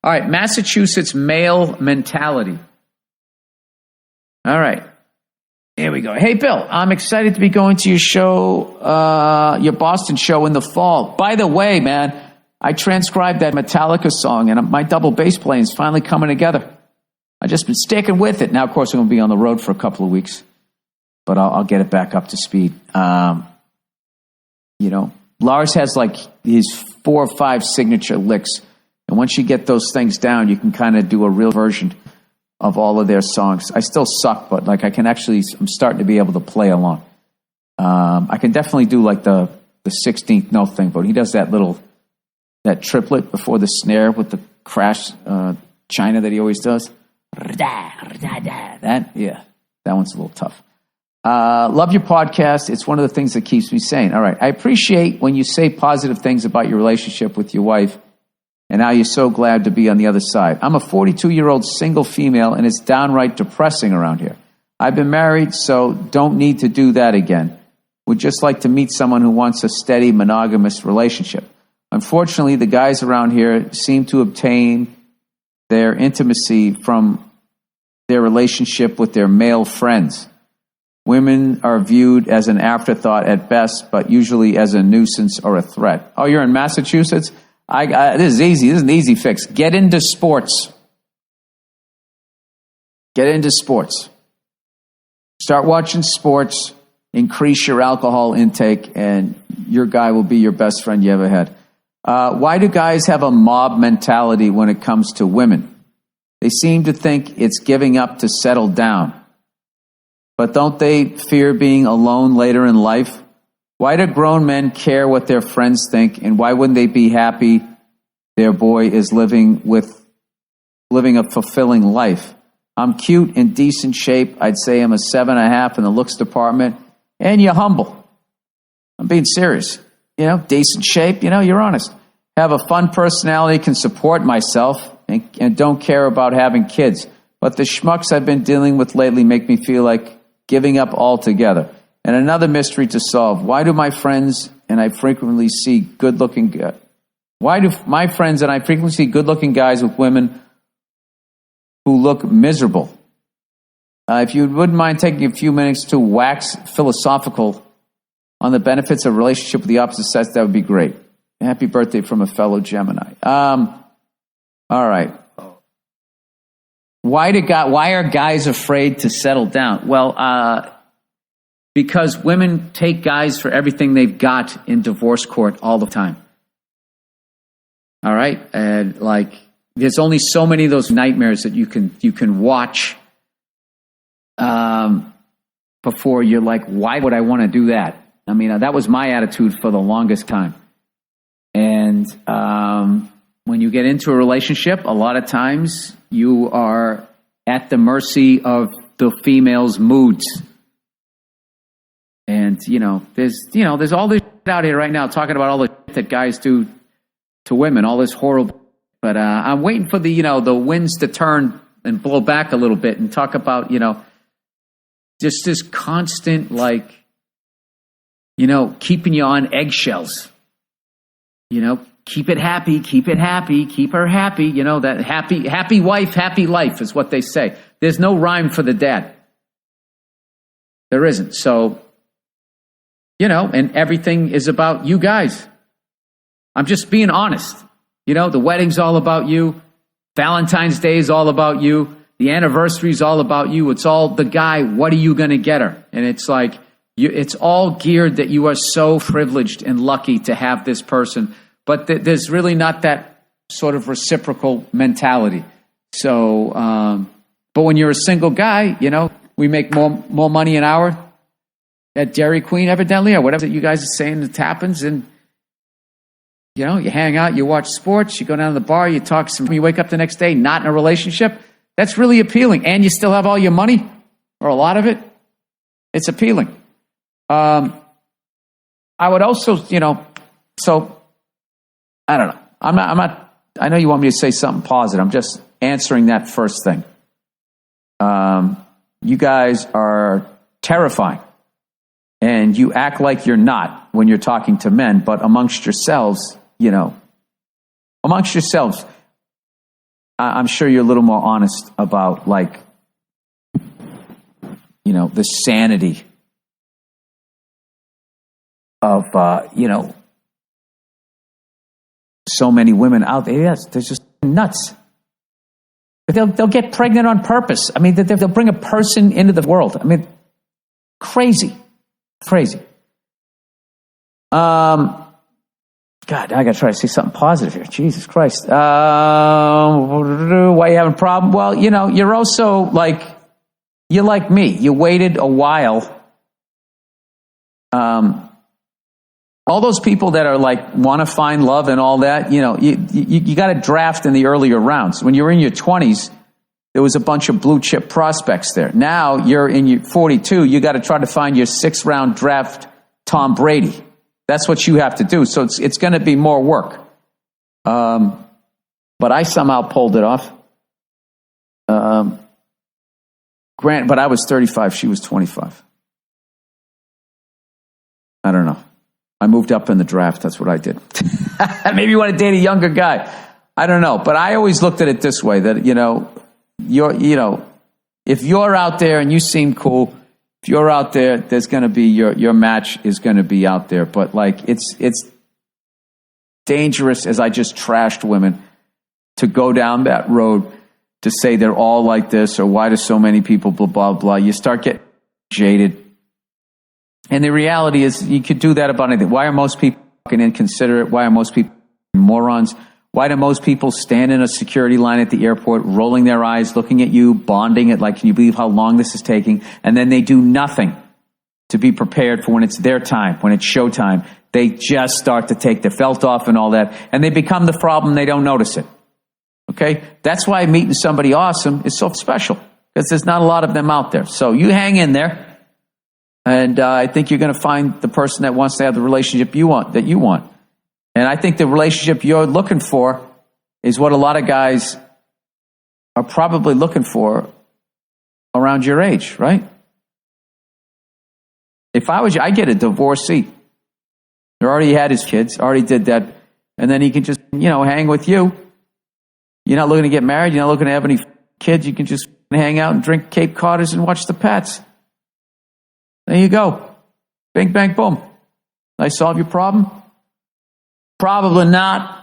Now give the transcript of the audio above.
All right, Massachusetts male mentality. All right. Here we go. Hey, Bill, I'm excited to be going to your show, your Boston show in the fall. By the way, man, I transcribed that Metallica song, and my double bass playing is finally coming together. I've just been sticking with it. Now, of course, I'm going to be on the road for a couple of weeks, but I'll get it back up to speed. Lars has like his 4 or 5 signature licks, and once you get those things down, you can kind of do a real version of all of their songs. I still suck, but like I'm starting to be able to play along. I can definitely do like the 16th note thing, but he does that triplet before the snare with the crash China that he always does. That one's a little tough. Love your podcast. It's one of the things that keeps me sane. All right. I appreciate when you say positive things about your relationship with your wife and how you're so glad to be on the other side. I'm a 42-year-old single female, and it's downright depressing around here. I've been married, so don't need to do that again. Would just like to meet someone who wants a steady, monogamous relationship. Unfortunately, the guys around here seem to obtain their intimacy from their relationship with their male friends. Women are viewed as an afterthought at best, but usually as a nuisance or a threat. Oh, you're in Massachusetts? This is easy. This is an easy fix. Get into sports. Get into sports. Start watching sports. Increase your alcohol intake, and your guy will be your best friend you ever had. Why do guys have a mob mentality when it comes to women? They seem to think it's giving up to settle down. But don't they fear being alone later in life? Why do grown men care what their friends think, and why wouldn't they be happy their boy is living a fulfilling life? I'm cute, in decent shape. I'd say I'm a 7.5 in the looks department, and you're humble. I'm being serious. Decent shape, you're honest. Have a fun personality, can support myself, and don't care about having kids. But the schmucks I've been dealing with lately make me feel like giving up altogether. And another mystery to solve. Why do my friends and I frequently see good-looking guys with women who look miserable? If you wouldn't mind taking a few minutes to wax philosophical on the benefits of a relationship with the opposite sex, that would be great. Happy birthday from a fellow Gemini. All right. Why are guys afraid to settle down? Well, because women take guys for everything they've got in divorce court all the time. All right? And there's only so many of those nightmares that you can watch before you're like, why would I want to do that? I mean, that was my attitude for the longest time. And when you get into a relationship, a lot of times you are at the mercy of the female's moods. And, there's all this shit out here right now talking about all the shit that guys do to women, all this horrible. But I'm waiting for the winds to turn and blow back a little bit and talk about, just this constant, keeping you on eggshells. Keep it happy, keep her happy. That happy wife, happy life is what they say. There's no rhyme for the dad. There isn't. So, and everything is about you guys. I'm just being honest. The wedding's all about you. Valentine's Day is all about you. The anniversary is all about you. It's all the guy. What are you going to get her? And it's like, it's all geared that you are so privileged and lucky to have this person. But there's really not that sort of reciprocal mentality. So, but when you're a single guy, we make more money an hour at Dairy Queen, evidently, or whatever that you guys are saying that happens. And, you hang out, you watch sports, you go down to the bar, you talk you wake up the next day, not in a relationship. That's really appealing. And you still have all your money, or a lot of it. It's appealing. I would also, so I don't know. I'm not, I know you want me to say something positive. I'm just answering that first thing. You guys are terrifying, and you act like you're not when you're talking to men, but amongst yourselves, I'm sure you're a little more honest about, like, you know, the sanity of, you know, so many women out there. Yes, they're just nuts. But they'll get pregnant on purpose. I mean, they'll bring a person into the world. I mean, crazy. God, I got to try to say something positive here. Jesus Christ. Why you having a problem? Well, you know, you're also like, you're like me. You waited a while. All those people that are like, want to find love and all that, you know, you got to draft in the earlier rounds. When you were in your 20s, there was a bunch of blue chip prospects there. Now you're in your 42, you got to try to find your 6th round draft Tom Brady. That's what you have to do. So it's going to be more work. But I somehow pulled it off. But I was 35, she was 25. I don't know. I moved up in the draft. That's what I did. Maybe you want to date a younger guy. I don't know. But I always looked at it this way, that, you know, if you're out there and you seem cool, if you're out there, there's going to be your match is going to be out there. But like, it's dangerous, as I just trashed women, to go down that road to say they're all like this, or why do so many people blah, blah, blah. You start getting jaded. And the reality is, you could do that about anything. Why are most people fucking inconsiderate? Why are most people morons? Why do most people stand in a security line at the airport, rolling their eyes, looking at you, bonding it, like, can you believe how long this is taking? And then they do nothing to be prepared for when it's their time, when it's showtime. They just start to take their felt off and all that, and they become the problem. They don't notice it. Okay? That's why meeting somebody awesome is so special, because there's not a lot of them out there. So you hang in there. And I think you're going to find the person that wants to have the relationship you want. And I think the relationship you're looking for is what a lot of guys are probably looking for around your age, right? If I was you, I'd get a divorcee. He already had his kids, already did that. And then he can just, you know, hang with you. You're not looking to get married. You're not looking to have any kids. You can just hang out and drink Cape Codders and watch the Pats. There you go. Bing, bang, boom. Did I solve your problem? Probably not.